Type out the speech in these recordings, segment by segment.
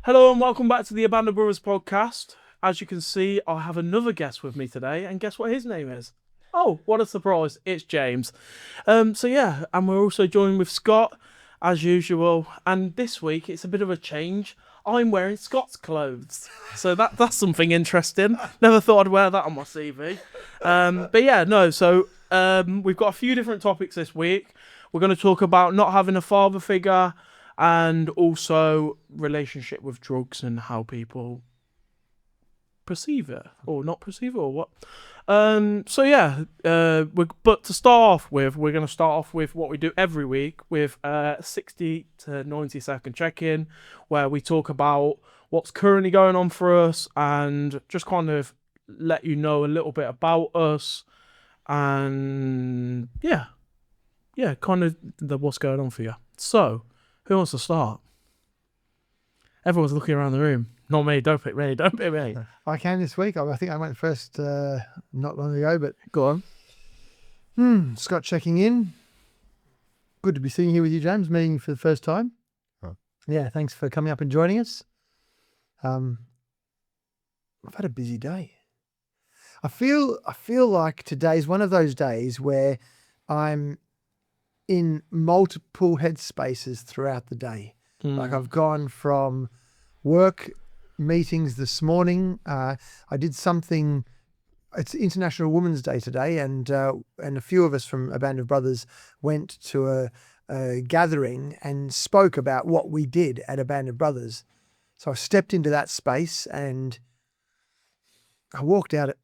Hello and welcome back to the ABandOfBrothers Podcast. As you can see, I have another guest with me today, and guess what his name is? Oh, what a surprise, it's James. And we're also joined with Scott, as usual, and this week it's a bit of a change. I'm wearing Scott's clothes, so that's something interesting. Never thought I'd wear that on my CV. We've got a few different topics this week. We're going to talk about not having a father figure, and also relationship with drugs and how people perceive it or not perceive it or what. But to start off with, we're going to start off with what we do every week with a 60 to 90 second check-in where we talk about what's currently going on for us and just kind of let you know a little bit about us and kind of what's going on for you. So, who wants to start? Everyone's looking around the room. Not me. Don't pick me. Don't pick me. I came this week. I think I went first not long ago, but Go on. Scott checking in. Good to be sitting here with you, James, meeting for the first time. Oh. Yeah, thanks for coming up and joining us. I've had a busy day. I feel like today's one of those days where I'm in multiple headspaces throughout the day. Like I've gone from work meetings this morning. I did something. It's International Women's Day today, and a few of us from A Band of Brothers went to a gathering and spoke about what we did at A Band of Brothers. So I stepped into that space and I walked out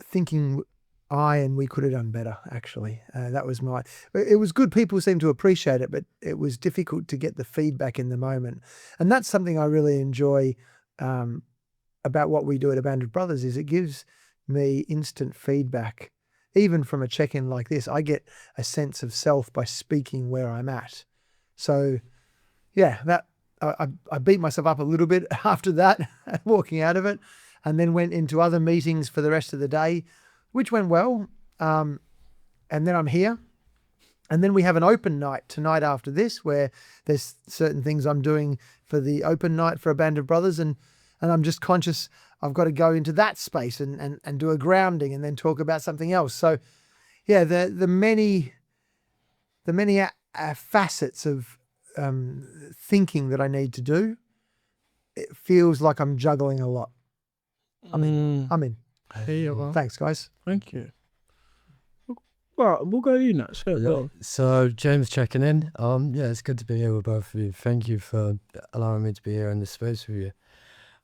thinking we could have done better, actually. It was good. People seemed to appreciate it, but it was difficult to get the feedback in the moment. And that's something I really enjoy about what we do at A Band of Brothers is it gives me instant feedback. Even from a check-in like this, I get a sense of self by speaking where I'm at. So, yeah, I beat myself up a little bit after that, walking out of it, and then went into other meetings for the rest of the day, which went well, and then I'm here, and then we have an open night tonight after this where there's certain things I'm doing for the open night for A Band of Brothers, and I'm just conscious I've got to go into that space and do a grounding and then talk about something else. So, yeah, the many facets of thinking that I need to do, it feels like I'm juggling a lot. I'm in. Here you are. Thanks, guys. Thank you. Well, we'll go you next. So James checking in. It's good to be here with both of you. Thank you for allowing me to be here in this space with you.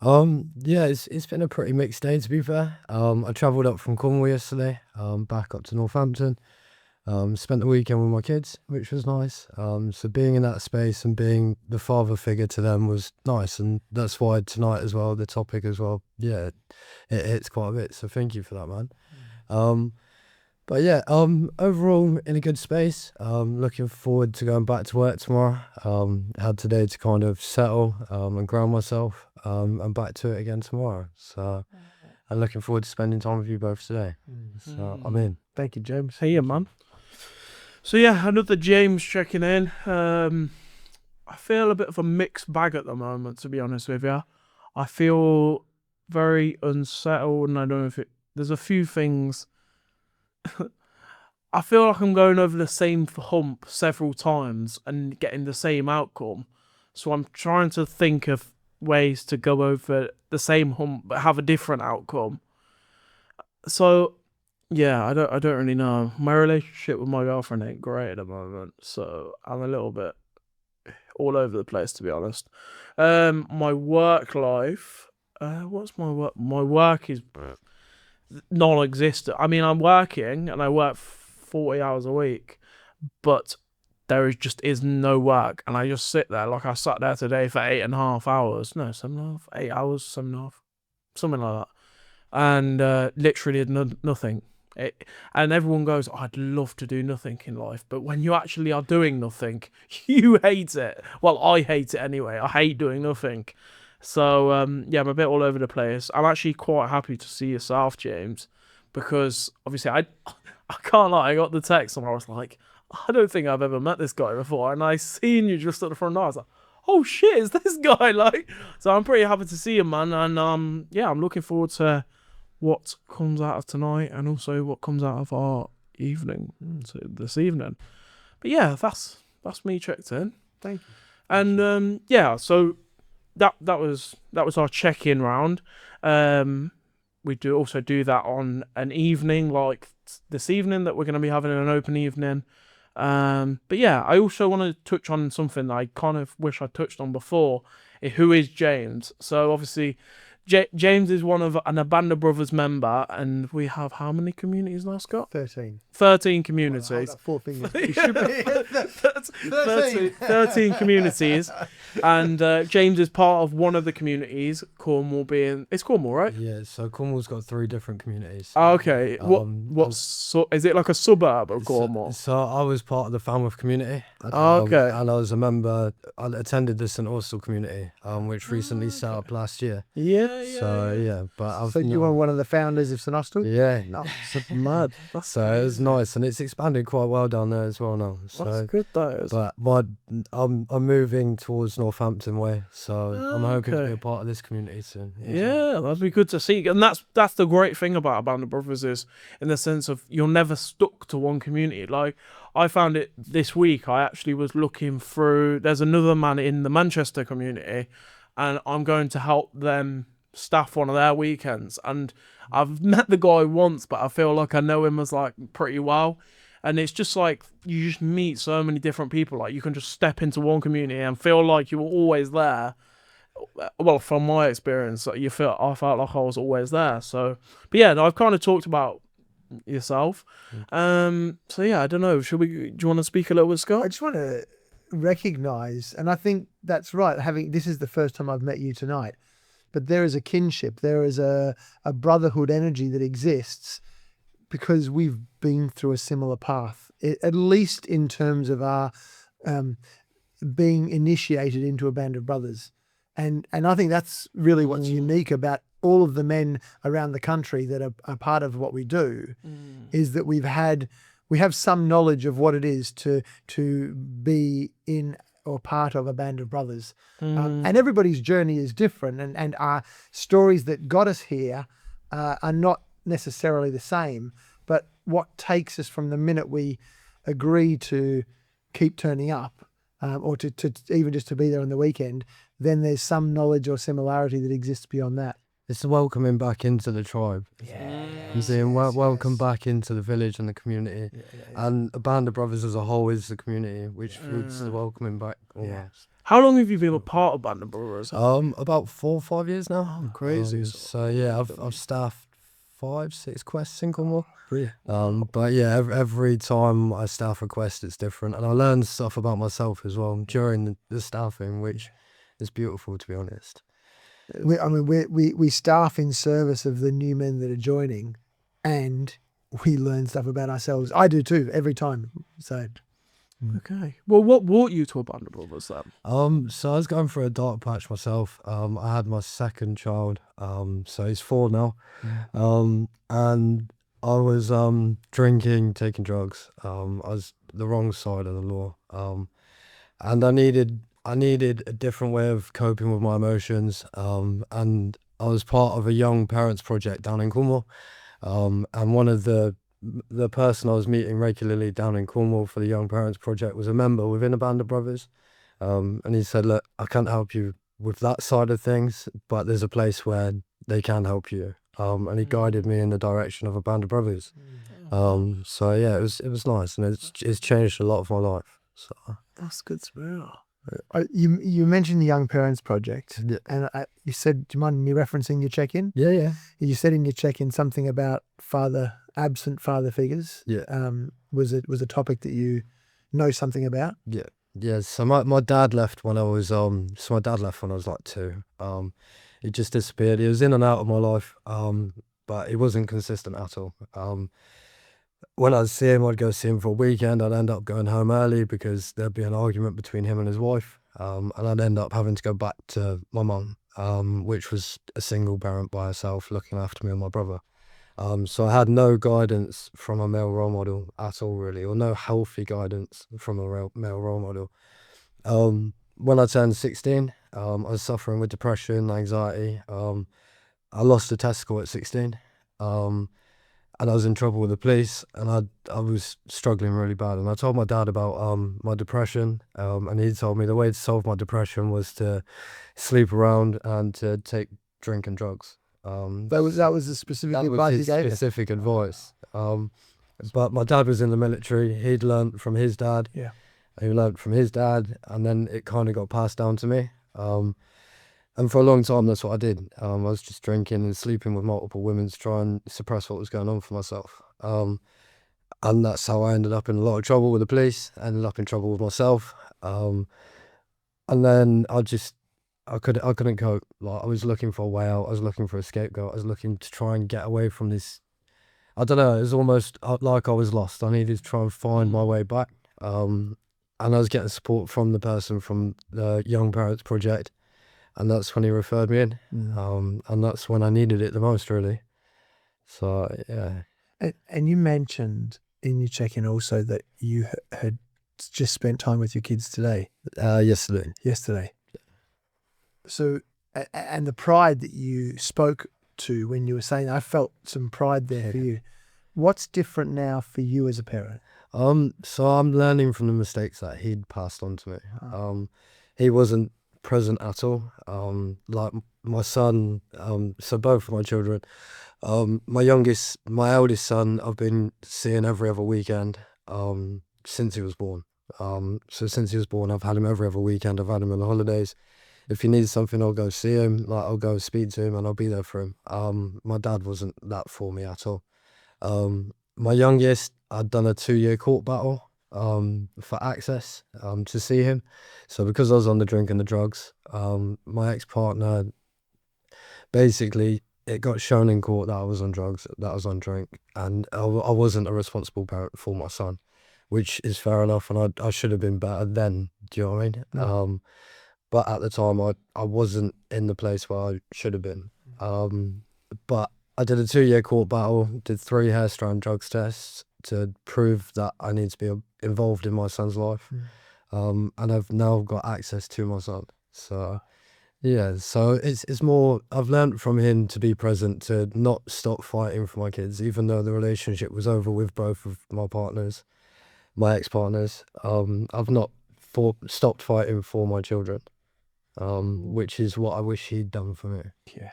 It's been a pretty mixed day, to be fair. I travelled up from Cornwall yesterday, back up to Northampton. Spent the weekend with my kids, which was nice. So being in that space and being the father figure to them was nice, and that's why tonight as well, the topic as well, it hits quite a bit. So thank you for that, man. Overall in a good space. Looking forward to going back to work tomorrow. Had today to kind of settle and ground myself, and back to it again tomorrow. So I'm looking forward to spending time with you both today. So I'm in. Thank you, James. Hey, man. So yeah, another James checking in. I feel a bit of a mixed bag at the moment, to be honest with you. I feel very unsettled, and I don't know if there's a few things. I feel like I'm going over the same hump several times and getting the same outcome. So I'm trying to think of ways to go over the same hump but have a different outcome. So yeah, I don't really know. My relationship with my girlfriend ain't great at the moment, so I'm a little bit all over the place, to be honest. My work life, what's my work? My work is non-existent. I mean, I'm working and I work 40 hours a week, but there is no work, and I just sit there. Like I sat there today for 8.5 hours. No, 7.5, 8 hours, 7.5, something like that, and literally did nothing. And everyone goes, I'd love to do nothing in life, but when you actually are doing nothing, you hate it. Well, I hate it anyway. I hate doing nothing. So I'm a bit all over the place. I'm actually quite happy to see yourself, James, because obviously I can't lie, I got the text and I was like, I don't think I've ever met this guy before, and I seen you just at the front door. I was like, oh shit, is this guy like? So I'm pretty happy to see him, man, and yeah, I'm looking forward to what comes out of tonight and also what comes out of our evening, so this evening. But yeah, that's me checked in. Thank you. And yeah, so that was our check-in round. We also do that on an evening like this evening that we're going to be having an open evening. But yeah, I also want to touch on something that I kind of wish I touched on before. Who is James? So obviously, James is one of an ABandOfBrothers member, and we have how many communities now, Scott? 13. 13 communities. Well, hold up, 4 fingers. It should be 13 communities, and James is part of one of the communities. Cornwall being, it's Cornwall, right? Yeah, so Cornwall's got 3 different communities. Okay, is it like a suburb of Cornwall? So I was part of the Falmouth community. Okay. And I was a member. I attended the St Austell community, which recently set up last year. Yeah. So yeah, but So you were one of the founders of St Austell? Yeah. No. Mad. So it was nice, and it's expanded quite well down there as well now. So, That's good, that is. but I'm moving towards Northampton way, so I'm hoping to be Okay. a part of this community soon. Yeah, that'd be good to see. And that's the great thing about ABandOfBrothers is in the sense of you're never stuck to one community. Like I found it this week. I actually was looking through. There's another man in the Manchester community, and I'm going to help them staff one of their weekends. And I've met the guy once, but I feel like I know him as like pretty well. And it's just like you just meet so many different people. Like you can just step into one community and feel like you were always there. Well, from my experience, I felt like I was always there. So, but yeah, I've kind of talked about yourself. So yeah, I don't know. Do you want to speak a little bit, I Scott? just want to recognize, and I think that's right. This is the first time I've met you tonight, but there is a kinship. There is a brotherhood energy that exists because we've been through a similar path, at least in terms of our being initiated into a band of brothers. And I think that's really what's unique about all of the men around the country that are part of what we do, is that we have some knowledge of what it is to be in or part of a band of brothers. And everybody's journey is different, and our stories that got us here are not necessarily the same. But what takes us from the minute we agree to keep turning up, or to even just to be there on the weekend, then there's some knowledge or similarity that exists beyond that. It's the welcoming back into the tribe. I'm saying welcome back into the village and the community. And ABandOfBrothers as a whole is the community, which feels the welcoming back almost. How long have you been a part of ABandOfBrothers? About 4 or 5 years now. Crazy. So yeah, I've staffed 5-6 quests in Cornwall. But yeah, every time I staff a quest, it's different, and I learn stuff about myself as well during the staffing, which is beautiful, to be honest. We staff in service of the new men that are joining, and we learn stuff about ourselves. I do too, every time. So Okay. Well, what brought you to ABandOfBrothers then? So I was going through a dark patch myself. I had my second child. So he's 4 now. And I was drinking, taking drugs. I was the wrong side of the law. And I needed a different way of coping with my emotions. And I was part of a young parents project down in Cornwall. And one of the person I was meeting regularly down in Cornwall for the Young Parents Project was a member within ABandOfBrothers. And he said, look, I can't help you with that side of things, but there's a place where they can help you. And he guided me in the direction of ABandOfBrothers. So yeah, it was nice, and it's changed a lot of my life. So That's good to hear. you mentioned the Young Parents Project, Yeah. and you said, do you mind me referencing your check-in? yeah. You said in your check-in something about absent father figures. Yeah. Was a topic that you know something about? Yeah, so my dad left when I was like 2. He just disappeared. He was in and out of my life, but he wasn't consistent at all. When I'd see him, I'd go see him for a weekend. I'd end up going home early because there'd be an argument between him and his wife, and I'd end up having to go back to my mum, which was a single parent by herself looking after me and my brother. So I had no guidance from a male role model at all, really, or no healthy guidance from a male role model. when I turned 16, I was suffering with depression, anxiety. I lost a testicle at 16, and I was in trouble with the police, and I was struggling really bad. And I told my dad about my depression, and he told me the way to solve my depression was to sleep around and to take drink and drugs. That was the specific That was advice he his gave you? specific advice. But my dad was in the military. He'd learnt from his dad. Yeah. He learnt from his dad, and then it kind of got passed down to me. And for a long time, that's what I did. I was just drinking and sleeping with multiple women to try and suppress what was going on for myself. And that's how I ended up in a lot of trouble with the police, ended up in trouble with myself. And then I couldn't cope. Like, I was looking for a way out. I was looking for a scapegoat. I was looking to try and get away from this. I don't know. It was almost like I was lost. I needed to try and find my way back. And I was getting support from the person from the Young Parents Project. And that's when he referred me in. And that's when I needed it the most, really. So, yeah. And you mentioned in your check-in also that you had just spent time with your kids today. Yesterday. So, and the pride that you spoke to when you were saying, I felt some pride there for you. What's different now for you as a parent? So I'm learning from the mistakes that he'd passed on to me. He wasn't present at all. Like my son, so both of my children, my eldest son, I've been seeing every other weekend, since he was born. So since he was born, I've had him every other weekend. I've had him on the holidays. If he needs something, I'll go see him. Like, I'll go speak to him and I'll be there for him. My dad wasn't that for me at all. My youngest, I'd done a 2-year court battle for access to see him. So because I was on the drink and the drugs, my ex-partner, basically, it got shown in court that I was on drugs, that I was on drink, and I wasn't a responsible parent for my son, which is fair enough, and I should have been better then. Do you know what I mean? No. But at the time, I wasn't in the place where I should have been. But I did a 2-year court battle, did 3 hair strand drugs tests to prove that I need to be involved in my son's life. And I've now got access to my son. So, yeah, so it's more, I've learned from him to be present, to not stop fighting for my kids, even though the relationship was over with both of my partners, my ex-partners. I've not stopped fighting for my children, which is what I wish he'd done for me. Yeah.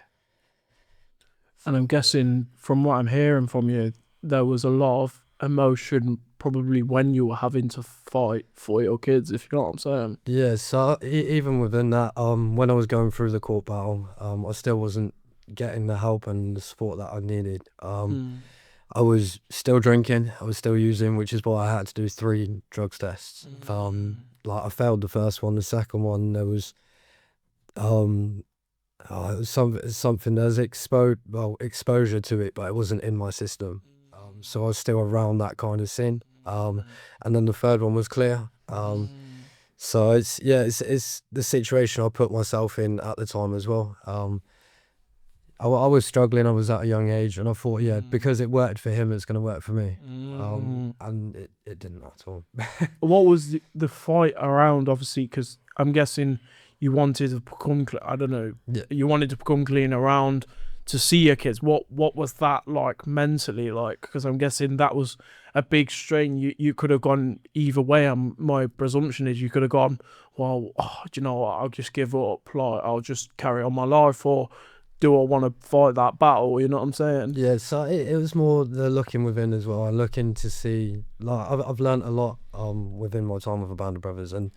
And I'm guessing from what I'm hearing from you, there was a lot of emotion probably when you were having to fight for your kids, if you know what I'm saying. Yeah, so even within that, when I was going through the court battle, I still wasn't getting the help and the support that I needed. I was still drinking, I was still using, which is why I had to do 3 drugs tests. Like, I failed the first one. The second one, there was it was something there's exposure to it, but it wasn't in my system. So I was still around that kind of sin. And then the third one was clear. So it's the situation I put myself in at the time as well. I was struggling. I was at a young age, and I thought, because it worked for him, it's going to work for me. And it didn't at all. What was the fight around? Obviously, because I'm guessing you wanted to become, you wanted to become clean around to see your kids. What was that like mentally like? Because I'm guessing that was a big strain. You could have gone either way, and my presumption is you could have gone, well, do you know what, I'll just give up, like, I'll just carry on my life, or do I want to fight that battle, you know what I'm saying? Yeah, so it was more the looking within as well, and looking to see, like, I've learned a lot within my time with ABandOfBrothers, and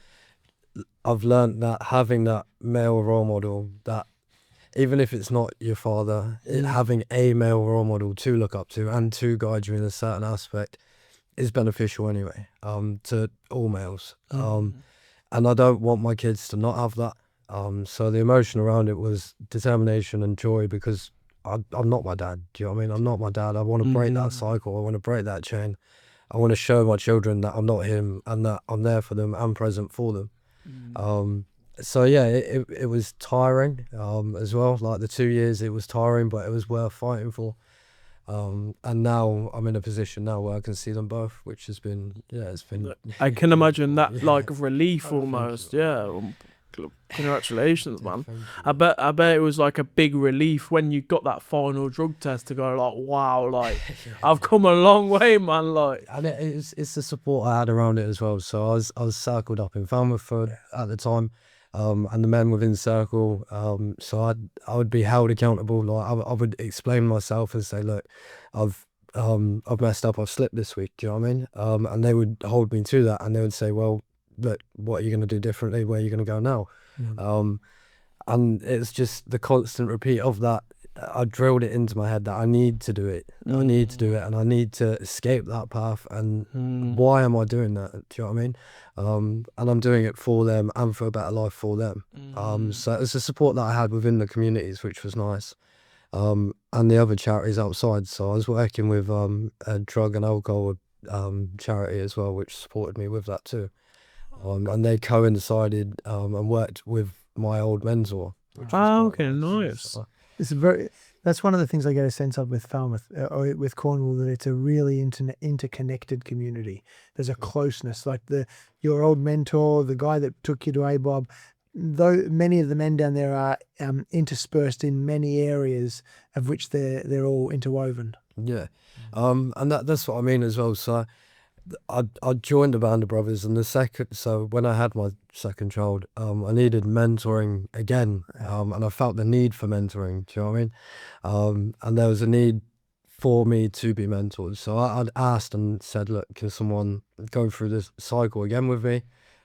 I've learned that having that male role model, that even if it's not your father, having a male role model to look up to and to guide you in a certain aspect is beneficial anyway, to all males. And I don't want my kids to not have that. So the emotion around it was determination and joy, because I'm not my dad. Do you know what I mean? I'm not my dad. I want to break that cycle. I want to break that chain. I want to show my children that I'm not him, and that I'm there for them and present for them. So yeah, it was tiring as well. Like, the 2 years, it was tiring, but it was worth fighting for. And now I'm in a position now where I can see them both, which has been, it's been. I can imagine that, like, relief almost. Yeah. Congratulations, man. Thank you. I bet it was like a big relief when you got that final drug test to go like, wow, like I've come a long way, man. Like, And it's the support I had around it as well. So I was circled up in Falmouth at the time, and the men within circle. So I would be held accountable. Like I would explain myself and say, look, I've messed up. I've slipped this week. Do you know what I mean? And they would hold me to that, and they would say, well, look, what are you going to do differently? Where are you going to go now? And it's just the constant repeat of that. I drilled it into my head that I need to do it. I need to do it, and I need to escape that path. And why am I doing that? Do you know what I mean? And I'm doing it for them and for a better life for them. So it's the support that I had within the communities, which was nice. And the other charities outside. So I was working with a drug and alcohol charity as well, which supported me with that too. And they coincided and worked with my old mentor. okay, nice. That's one of the things I get a sense of with Falmouth or with Cornwall, that it's a really interconnected community. There's a closeness, like your old mentor, the guy that took you to ABob. Though many of the men down there are interspersed in many areas of which they're all interwoven. Yeah, and that's what I mean as well. So I joined ABandOfBrothers, and so when I had my second child, I needed mentoring again, and I felt the need for mentoring. Do you know what I mean? And there was a need for me to be mentored. So I'd asked and said, look, can someone go through this cycle again with me?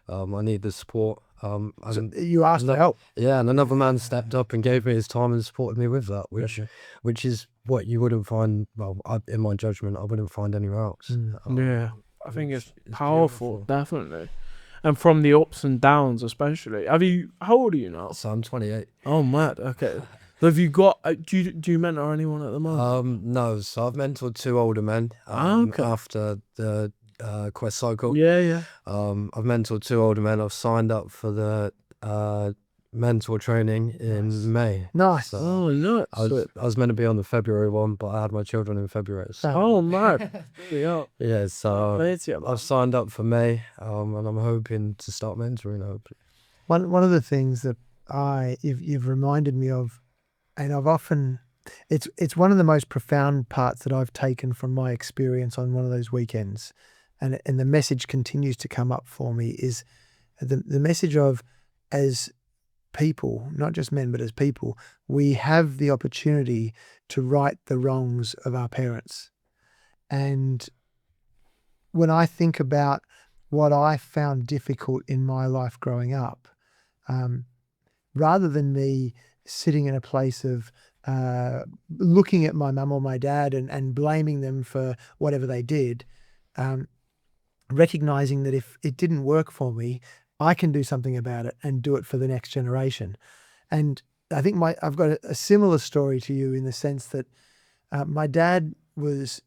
I need the support. So you asked for help. Yeah, and another man stepped up and gave me his time and supported me with that, which is what you wouldn't find. Well, in my judgment, I wouldn't find anywhere else. Yeah, I think it's powerful, definitely. And from the ups and downs, especially. How old are you now? So I'm 28. Oh, mad. Okay. So have you got? Do you mentor anyone at the moment? No. So I've mentored 2 older men. Okay. After the Quest cycle. Yeah. I've mentored 2 older men. I've signed up for the mentor training in May. Nice. So Oh, nice. I was meant to be on the February one, but I had my children in February. So. Oh, mad. Yeah, so Yeah. I've signed up for May, and I'm hoping to start mentoring. Hopefully. One of the things that you've reminded me of, and I've often, it's one of the most profound parts that I've taken from my experience on one of those weekends, and the message continues to come up for me, is the message of, as people, not just men, but as people, we have the opportunity to right the wrongs of our parents. And when I think about what I found difficult in my life growing up, rather than me sitting in a place of looking at my mum or my dad and blaming them for whatever they did, recognizing that if it didn't work for me, I can do something about it and do it for the next generation. And I think I've got a similar story to you, in the sense that my dad was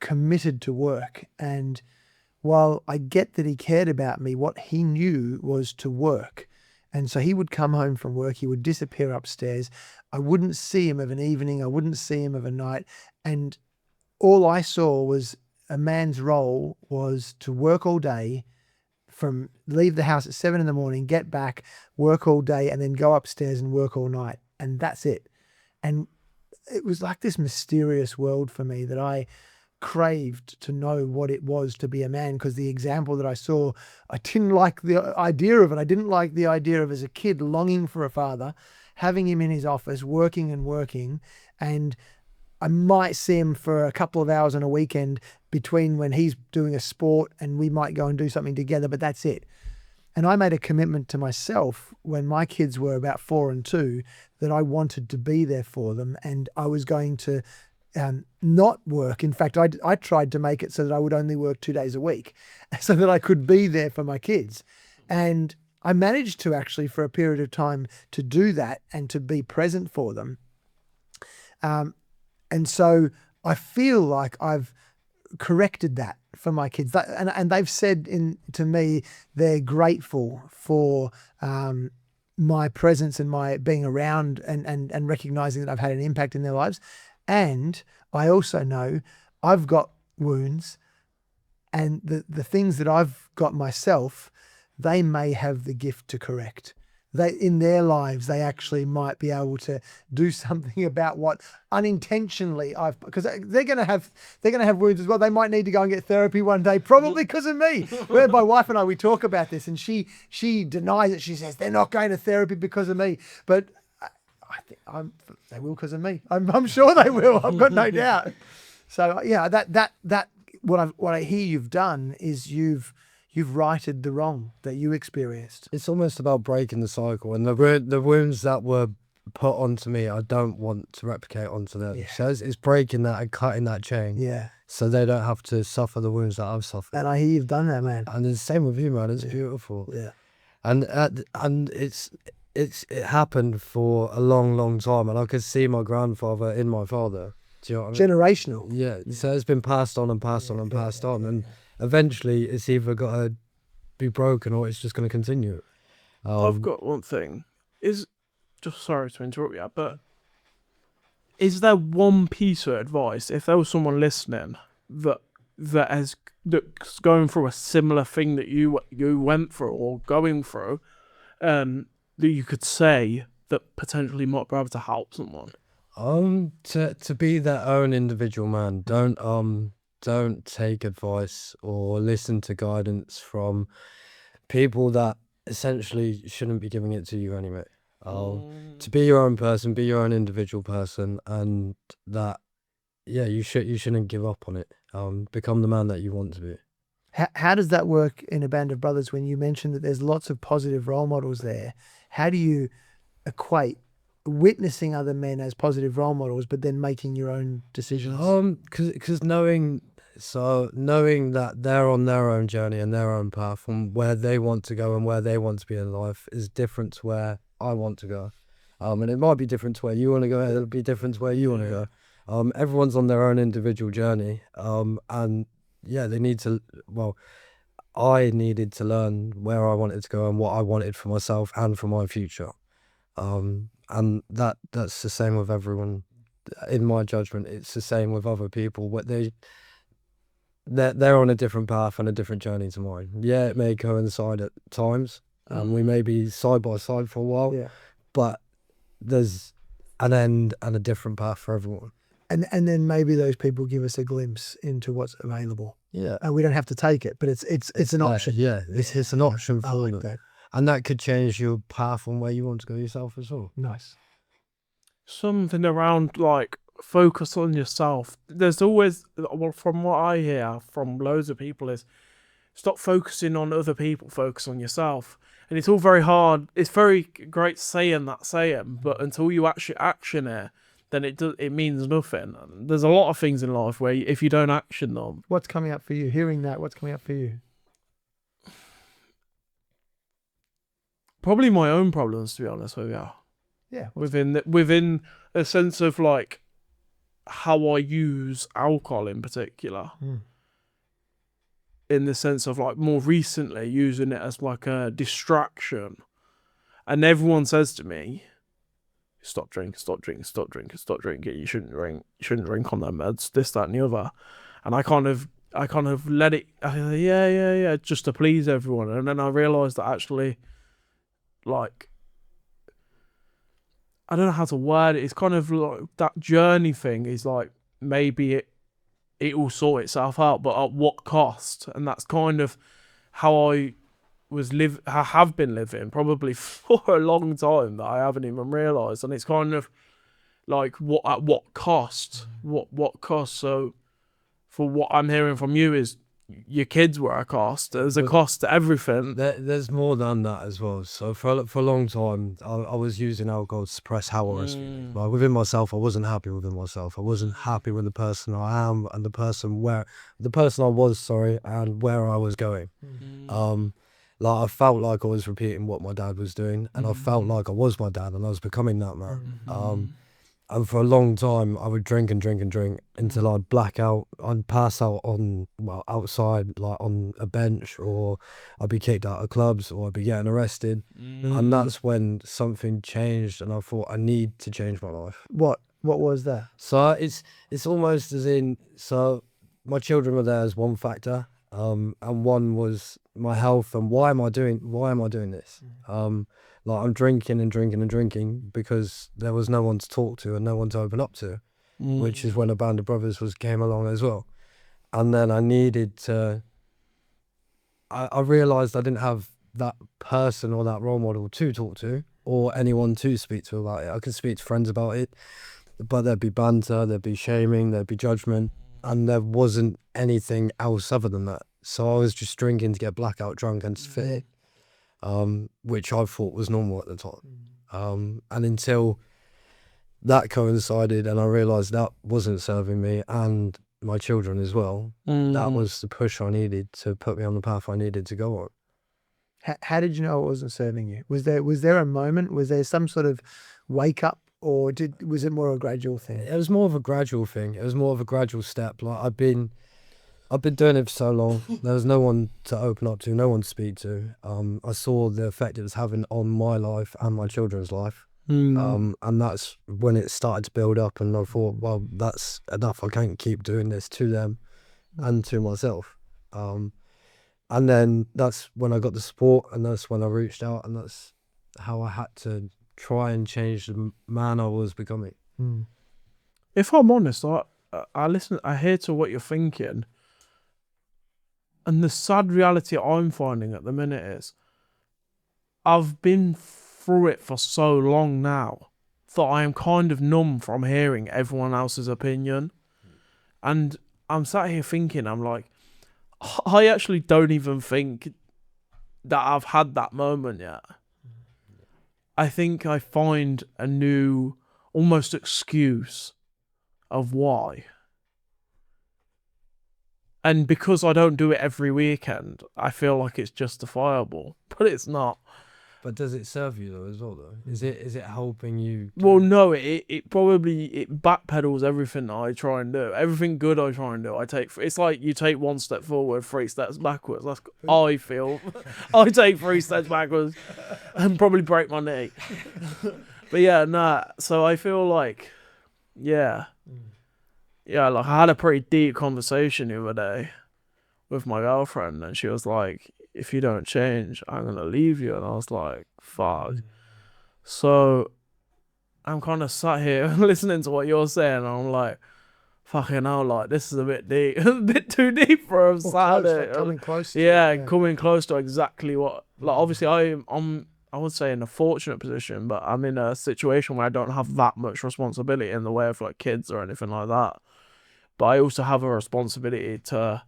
committed to work, and while I get that he cared about me, what he knew was to work. And so he would come home from work, he would disappear upstairs. I wouldn't see him of an evening, I wouldn't see him of a night. And all I saw was a man's role was to work all day, leave the house at 7 a.m, get back, work all day, and then go upstairs and work all night. And that's it. And it was like this mysterious world for me that I craved to know what it was to be a man, because the example that I saw, I didn't like the idea of it. I didn't like the idea of, as a kid, longing for a father, having him in his office, working, and I might see him for a couple of hours on a weekend between when he's doing a sport and we might go and do something together, but that's it. And I made a commitment to myself when my kids were about 4 and 2 that I wanted to be there for them, and I was going to not work. In fact, I tried to make it so that I would only work 2 days a week so that I could be there for my kids. And I managed to actually, for a period of time, to do that and to be present for them. And so I feel like I've corrected that for my kids. And they've said to me they're grateful for my presence and my being around and recognizing that I've had an impact in their lives. And I also know I've got wounds, and the things that I've got myself, they may have the gift to correct. in their lives, they actually might be able to do something about what unintentionally because they're going to have wounds as well. They might need to go and get therapy one day, probably because of me. Where my wife and I, we talk about this, and she denies it. She says they're not going to therapy because of me, but I think they will because of me. I'm sure they will. I've got no doubt. So yeah, that what I hear you've done is you've righted the wrong that you experienced. It's almost about breaking the cycle, and the wounds that were put onto me, I don't want to replicate onto them. Yeah. So it's breaking that and cutting that chain. Yeah. So they don't have to suffer the wounds that I've suffered. And I hear you've done that, man. And it's the same with you, man. It's beautiful. Yeah. And it happened for a long time, and I could see my grandfather in my father. Do you know what I mean? Generational. Yeah. So it's been passed on and passed on and passed on, and eventually it's either got to be broken or it's just going to continue. I've got one thing. Just sorry to interrupt you, but is there one piece of advice, if there was someone listening that's going through a similar thing that you went through or going through, that you could say that potentially might be able to help someone? To be their own individual man. Don't take advice or listen to guidance from people that essentially shouldn't be giving it to you anyway. To be your own person, be your own individual person, and that, yeah, you shouldn't give up on it. Become the man that you want to be. How does that work in A Band of Brothers when you mentioned that there's lots of positive role models there? How do you equate witnessing other men as positive role models, but then making your own decisions? Because knowing that they're on their own journey and their own path, and where they want to go and where they want to be in life is different to where I want to go. And it might be different to where you want to go. It'll be different to where you want to go. Everyone's on their own individual journey. And yeah, they need to. Well, I needed to learn where I wanted to go and what I wanted for myself and for my future. And that's the same with everyone. In my judgment, it's the same with other people. What they're on a different path and a different journey to mine. Yeah, it may coincide at times, and we may be side by side for a while. Yeah. But there's an end and a different path for everyone. And then maybe those people give us a glimpse into what's available. Yeah. And we don't have to take it, but it's an option. Yeah, it's an option I for like them. that. And that could change your path on where you want to go yourself as well. Nice. Something around like focus on yourself. There's always, well, from what I hear from loads of people, is stop focusing on other people, focus on yourself. And it's all very hard. It's very great saying that saying, but until you actually action it, then it means nothing. There's a lot of things in life where if you don't action them. What's coming up for you? Hearing that, what's coming up for you? Probably my own problems, to be honest with you. Yeah. Within a sense of like how I use alcohol in particular. In the sense of like more recently using it as like a distraction. And everyone says to me, stop drinking. You shouldn't drink on them meds, this, that and the other. And I kind of let it, yeah, just to please everyone. And then I realised that actually, like, I don't know how to word it. It's kind of like that journey thing is like, maybe it will sort itself out, but at what cost? And that's kind of how I have been living probably for a long time that I haven't even realised. And it's kind of like, at what cost? What cost? So for what I'm hearing from you is your kids were a cost. There's a cost to everything. There's more than that as well. So for a long time, I was using alcohol to suppress how I was feeling. Like within myself, I wasn't happy within myself. I wasn't happy with the person I am and the person I was, and where I was going. Like I felt like I was repeating what my dad was doing, and I felt like I was my dad, and I was becoming that man. And for a long time, I would drink until I'd black out. I'd pass out outside, like on a bench, or I'd be kicked out of clubs, or I'd be getting arrested. And that's when something changed, and I thought I need to change my life. What was that? So it's almost as in, so my children were there as one factor, and one was my health and why am I doing this? Like, I'm drinking and drinking and drinking because there was no one to talk to and no one to open up to, which is when ABandOfBrothers came along as well. And then I needed to, I realised I didn't have that person or that role model to talk to or anyone to speak to about it. I could speak to friends about it, but there'd be banter, there'd be shaming, there'd be judgment, and there wasn't anything else other than that. So I was just drinking to get blackout drunk and to fit in, which I thought was normal at the time. And until that coincided and I realised that wasn't serving me and my children as well, that was the push I needed to put me on the path I needed to go on. How did you know it wasn't serving you? Was there a moment? Was there some sort of wake up, or was it more a gradual thing? It was more of a gradual thing. It was more of a gradual step. Like, I've been doing it for so long. There was no one to open up to, no one to speak to. I saw the effect it was having on my life and my children's life. And that's when it started to build up, and I thought, well, that's enough. I can't keep doing this to them and to myself. And then that's when I got the support, and that's when I reached out, and that's how I had to try and change the man I was becoming. If I'm honest, I hear to what you're thinking, and the sad reality I'm finding at the minute is I've been through it for so long now that I am kind of numb from hearing everyone else's opinion. And I'm sat here thinking, I'm like, I actually don't even think that I've had that moment yet. I think I find a new almost excuse of why. And because I don't do it every weekend, I feel like it's justifiable, but it's not. But does it serve you though as well though? Is it helping you? Well, no, it probably backpedals everything that I try and do. Everything good I try and do, it's like you take one step forward, 3 steps backwards. That's I feel. I take 3 steps backwards and probably break my knee. But yeah, nah. So I feel like, yeah, like I had a pretty deep conversation the other day with my girlfriend, and she was like, if you don't change, I'm going to leave you. And I was like, fuck. So I'm kind of sat here listening to what you're saying, and I'm like, fucking hell, like, this is a bit deep, a bit too deep for a Saturday. Coming close to yeah, coming close to exactly what, like, obviously I'm, I would say in a fortunate position, but I'm in a situation where I don't have that much responsibility in the way of like kids or anything like that. But I also have a responsibility to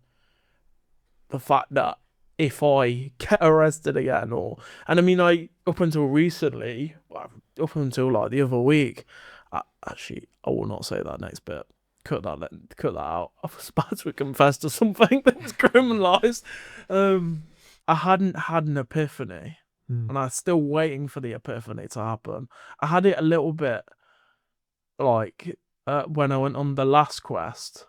the fact that if I get arrested again, and I mean, up until recently, up until like the other week, I will not say that next bit. Cut that out. I was about to confess to something that's criminalised. I hadn't had an epiphany, and I'm still waiting for the epiphany to happen. I had it a little bit like when I went on the last quest,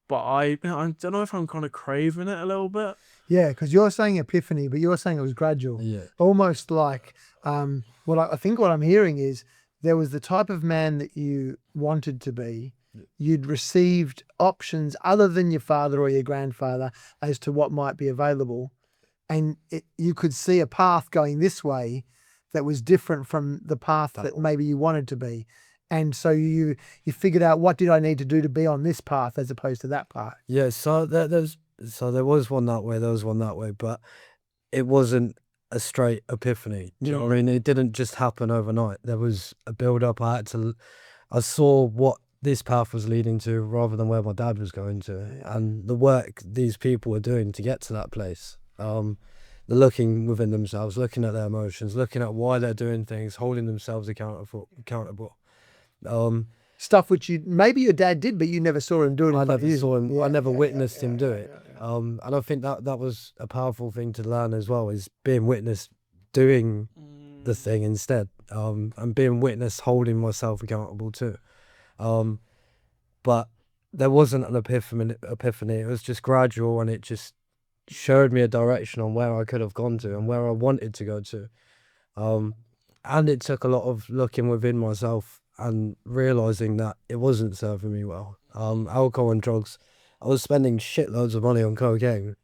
but I don't know if I'm kind of craving it a little bit. Yeah, because you're saying epiphany, but you're saying it was gradual. Yeah. Almost like I think what I'm hearing is there was the type of man that you wanted to be. You'd received options other than your father or your grandfather as to what might be available. And you could see a path going this way that was different from the path that maybe you wanted to be. And so you figured out, what did I need to do to be on this path as opposed to that path? Yeah, so there was one that way, there was one that way, but it wasn't a straight epiphany. Do you know what I mean? It didn't just happen overnight. There was a build-up. I saw what this path was leading to rather than where my dad was going to, and the work these people were doing to get to that place. They're looking within themselves, looking at their emotions, looking at why they're doing things, holding themselves accountable. Stuff which maybe your dad did, but you never saw him doing. I never saw him. I never witnessed him do it. And I think that was a powerful thing to learn as well, is being witnessed doing the thing instead, and being witnessed holding myself accountable too. But there wasn't an epiphany. It was just gradual, and it just showed me a direction on where I could have gone to and where I wanted to go to. And it took a lot of looking within myself and realising that it wasn't serving me well. Alcohol and drugs, I was spending shitloads of money on cocaine,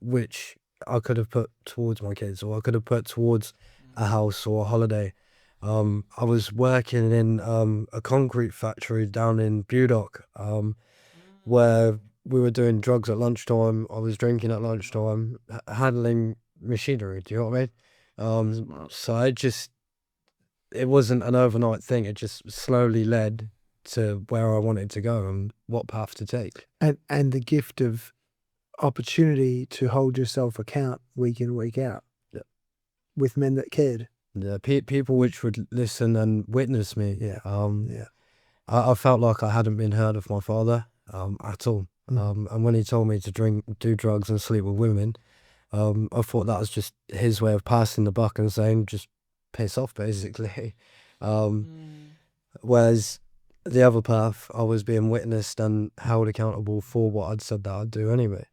which I could have put towards my kids, or I could have put towards a house or a holiday. I was working in a concrete factory down in Budok, where we were doing drugs at lunchtime. I was drinking at lunchtime, handling machinery. Do you know what I mean? So it wasn't an overnight thing. It just slowly led to where I wanted to go and what path to take. And the gift of opportunity to hold yourself account week in, week out. Yeah. With men that cared. Yeah, people which would listen and witness me. Yeah. Yeah. I felt like I hadn't been heard of my father at all. And when he told me to drink, do drugs and sleep with women, I thought that was just his way of passing the buck and saying, just piss off, basically. Whereas the other path, I was being witnessed and held accountable for what I'd said that I'd do anyway,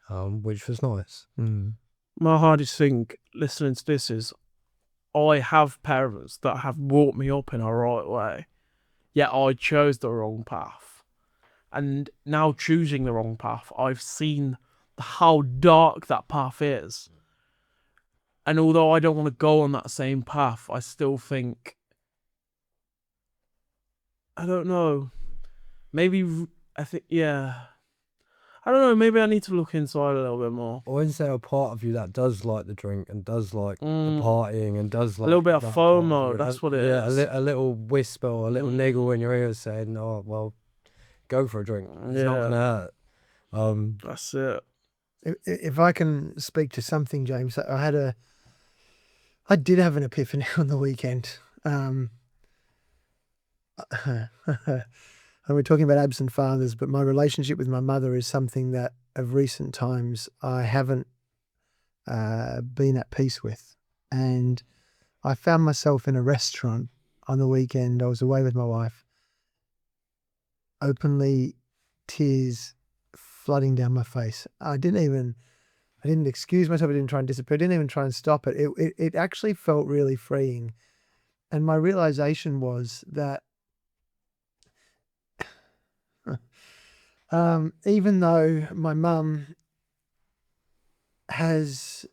which was nice. My hardest thing listening to this is I have parents that have brought me up in a right way, yet I chose the wrong path. And now choosing the wrong path, I've seen how dark that path is. And although I don't want to go on that same path, I still think, I don't know, maybe, I don't know, maybe I need to look inside a little bit more. Or is there a part of you that does like the drink and does like the partying and does like... A little bit of that FOMO, that's what it is. Yeah, a little whisper or a little niggle in your ear saying, oh, well, go for a drink. It's not going to hurt. That's it. If I can speak to something, James, I did have an epiphany on the weekend. And we're talking about absent fathers, but my relationship with my mother is something that of recent times I haven't been at peace with. And I found myself in a restaurant on the weekend. I was away with my wife. Openly, tears flooding down my face. I didn't excuse myself. I didn't try and disappear. I didn't even try and stop it. It actually felt really freeing. And my realization was that even though my mum has,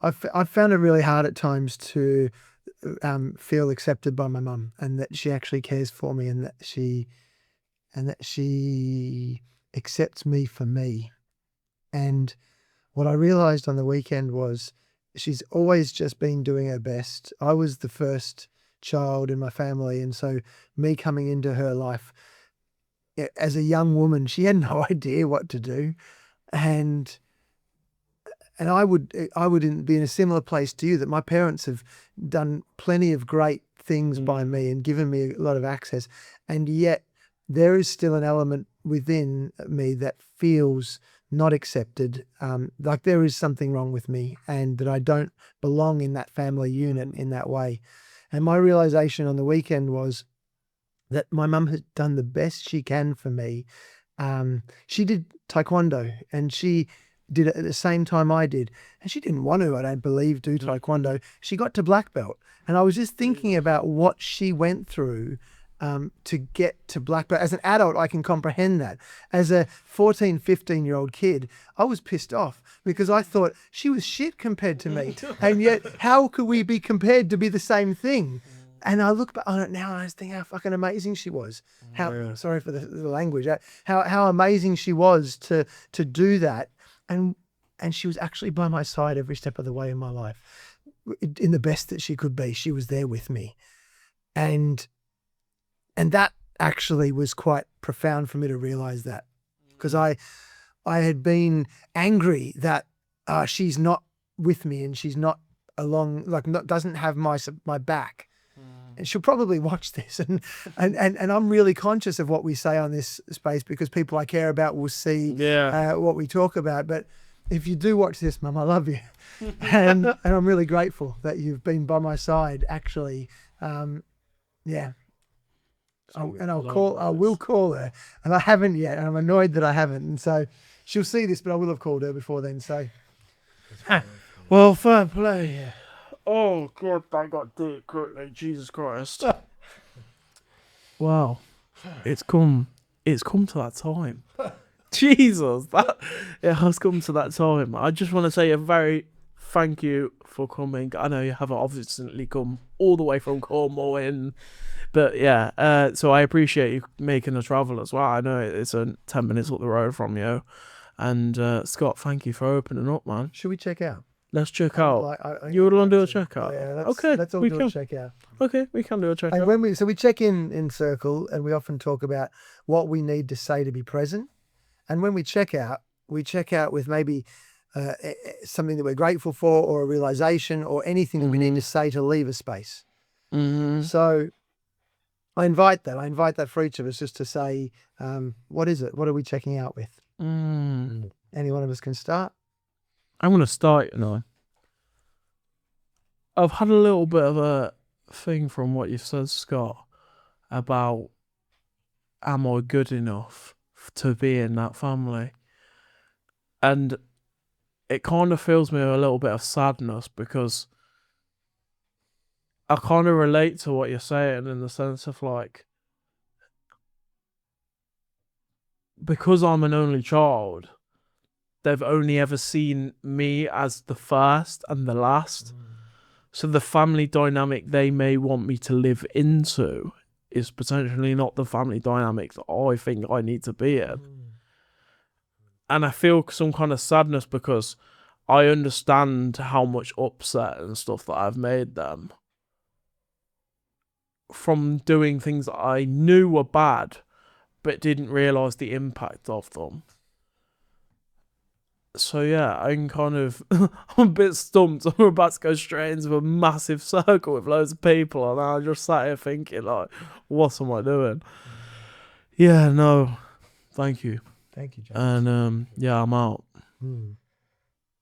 I've found it really hard at times to feel accepted by my mum, and that she actually cares for me, and that she accepts me for me. And what I realized on the weekend was she's always just been doing her best. I was the first child in my family, and so me coming into her life as a young woman, she had no idea what to do. And I would be in a similar place to you, that my parents have done plenty of great things by me and given me a lot of access, and yet there is still an element within me that feels not accepted, like there is something wrong with me and that I don't belong in that family unit in that way. And my realization on the weekend was that my mum has done the best she can for me. She did taekwondo, and she did it at the same time I did. And she didn't want to, I don't believe, do taekwondo. She got to black belt. And I was just thinking about what she went through to get to black belt. As an adult, I can comprehend that. As a 14, 15-year-old kid, I was pissed off because I thought she was shit compared to me. And yet, how could we be compared to be the same thing? And I look back on it now and I just think how fucking amazing she was. Sorry for the language. How amazing she was to do that. And she was actually by my side every step of the way in my life, in the best that she could be. She was there with me. And that actually was quite profound for me to realize that, because I had been angry that she's not with me and she's not along, doesn't have my back. And she'll probably watch this, and I'm really conscious of what we say on this space, because people I care about will see what we talk about. But if you do watch this, Mum, I love you, and I'm really grateful that you've been by my side. Actually, yeah. I will call her, and I haven't yet, and I'm annoyed that I haven't. And so she'll see this, but I will have called her before then. So, well, fair play. Oh God, that got deep quickly. Jesus Christ. Wow, it's come to that time. Jesus, it has come to that time. I just want to say a very thank you for coming. I know you haven't obviously come all the way from Cornwall in, but yeah. So I appreciate you making the travel as well. I know it's 10 minutes up the road from you, and Scott, thank you for opening up, man. Should we check out? Let's check I would out. like- I You would want to do a to. checkout? Yeah, Okay, let's all we do can. a check out. Okay, we can do a checkout. And when we check in circle, and we often talk about what we need to say to be present. And when we check out with maybe something that we're grateful for, or a realization, or anything that we need to say to leave a space. Mm-hmm. So I invite that for each of us, just to say, what is it? What are we checking out with? Any one of us can start. I'm going to start, I've had a little bit of a thing from what you've said, Scott, about am I good enough to be in that family? And it kind of fills me with a little bit of sadness, because I kind of relate to what you're saying, in the sense of like, because I'm an only child, they've only ever seen me as the first and the last. So the family dynamic they may want me to live into is potentially not the family dynamic that I think I need to be in. And I feel some kind of sadness, because I understand how much upset and stuff that I've made them from doing things that I knew were bad, but didn't realise the impact of them. So yeah, I'm kind of I'm a bit stumped. I'm about to go straight into a massive circle with loads of people, and I just sat here thinking, like, what am I doing? Yeah, no, thank you. Thank you, James. And yeah, I'm out.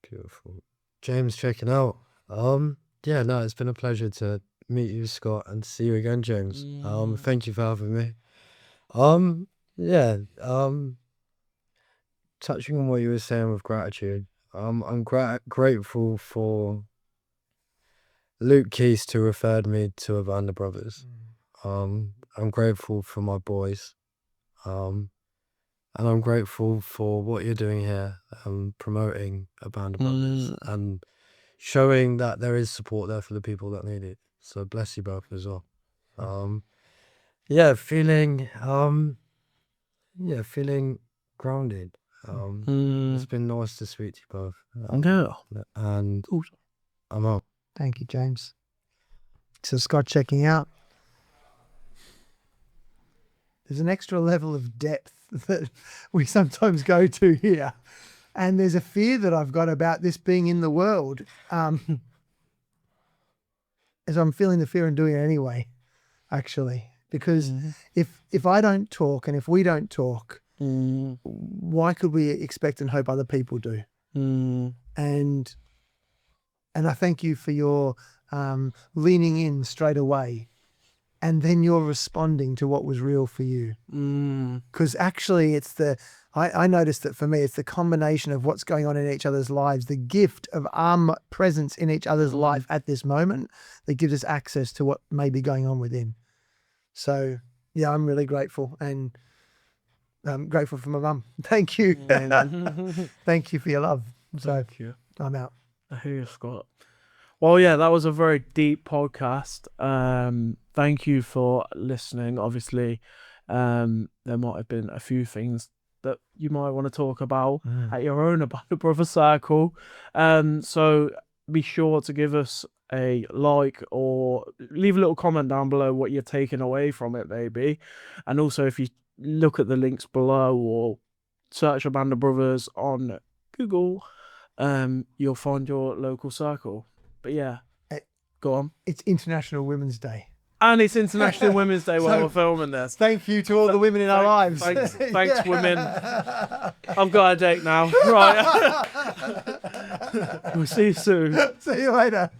Beautiful. James checking out. Yeah, no, it's been a pleasure to meet you, Scott, and see you again, James. Thank you for having me. Touching on what you were saying with gratitude, I'm grateful for Luke Keys, who referred me to ABandOfBrothers. I'm grateful for my boys, and I'm grateful for what you're doing here, promoting ABandOfBrothers and showing that there is support there for the people that need it. So bless you both as well. Feeling grounded. It's been nice to speak to you both. And I'm out. Thank you, James. So Scott checking out. There's an extra level of depth that we sometimes go to here. And there's a fear that I've got about this being in the world. As I'm feeling the fear and doing it anyway, actually. Because if I don't talk, and if we don't talk, why could we expect and hope other people do? And I thank you for your leaning in straight away, and then you're responding to what was real for you. Because actually I noticed that for me, it's the combination of what's going on in each other's lives, the gift of our presence in each other's life at this moment, that gives us access to what may be going on within. So yeah, I'm really grateful, and I'm grateful for my mum. Thank you. Thank you for your love. So Thank you. I'm out. I hear you, Scott. Well, yeah, that was a very deep podcast. Thank you for listening. Obviously, there might have been a few things that you might want to talk about at your own ABandOfBrothers circle. So be sure to give us a like, or leave a little comment down below what you're taking away from it, maybe. And also, if you look at the links below, or search ABandOfBrothers on Google, you'll find your local circle. But yeah, go on. It's International Women's Day. And it's International Women's Day while So, we're filming this. Thank you to all the women in our lives. Thanks, women. I've got a date now. Right. We'll see you soon. See you later.